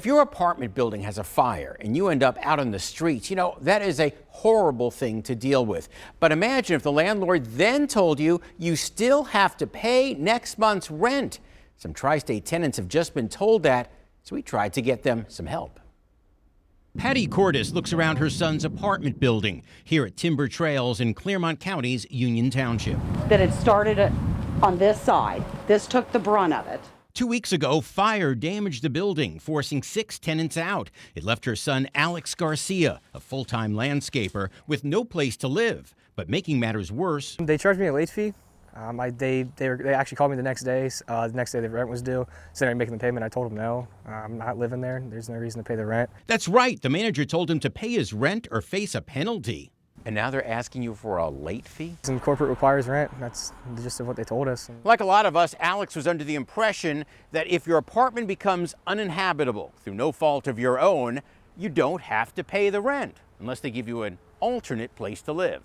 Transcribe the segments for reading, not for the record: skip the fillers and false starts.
If your apartment building has a fire and you end up out on the streets, that is a horrible thing to deal with. But imagine if the landlord then told you you still have to pay next month's rent. Some tri-state tenants have just been told that, so we tried to get them some help. Patty Cordes looks around her son's apartment building here at Timber Trails in Clermont County's Union Township. That it started on this side. This took the brunt of it. 2 weeks ago, fire damaged the building, forcing 6 tenants out. It left her son, Alex Garcia, a full-time landscaper, with no place to live. But making matters worse, they charged me a late fee. They actually called me the next day the rent was due. Said I'm making the payment. I told them no, I'm not living there. There's no reason to pay the rent. That's right. The manager told him to pay his rent or face a penalty. And now they're asking you for a late fee? And corporate requires rent. That's just what they told us. Like a lot of us, Alex was under the impression that if your apartment becomes uninhabitable through no fault of your own, you don't have to pay the rent unless they give you an alternate place to live.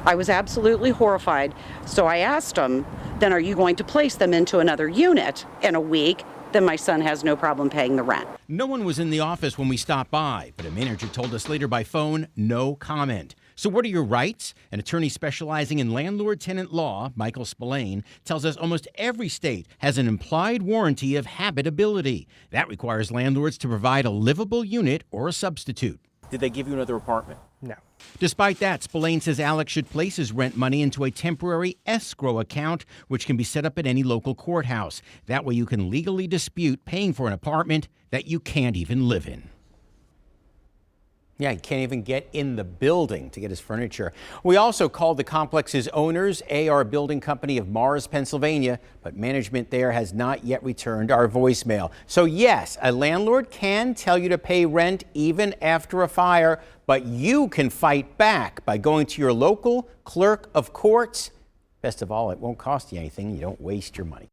I was absolutely horrified. So I asked them, then are you going to place them into another unit in a week? Then my son has no problem paying the rent. No one was in the office when we stopped by, but a manager told us later by phone, no comment. So what are your rights? An attorney specializing in landlord-tenant law, Michael Spillane, tells us almost every state has an implied warranty of habitability. That requires landlords to provide a livable unit or a substitute. Did they give you another apartment? No. Despite that, Spillane says Alex should place his rent money into a temporary escrow account, which can be set up at any local courthouse. That way you can legally dispute paying for an apartment that you can't even live in. Yeah, he can't even get in the building to get his furniture. We also called the complex's owners, AR Building Company of Mars, Pennsylvania, but management there has not yet returned our voicemail. So yes, a landlord can tell you to pay rent even after a fire, but you can fight back by going to your local clerk of courts. Best of all, it won't cost you anything. You don't waste your money.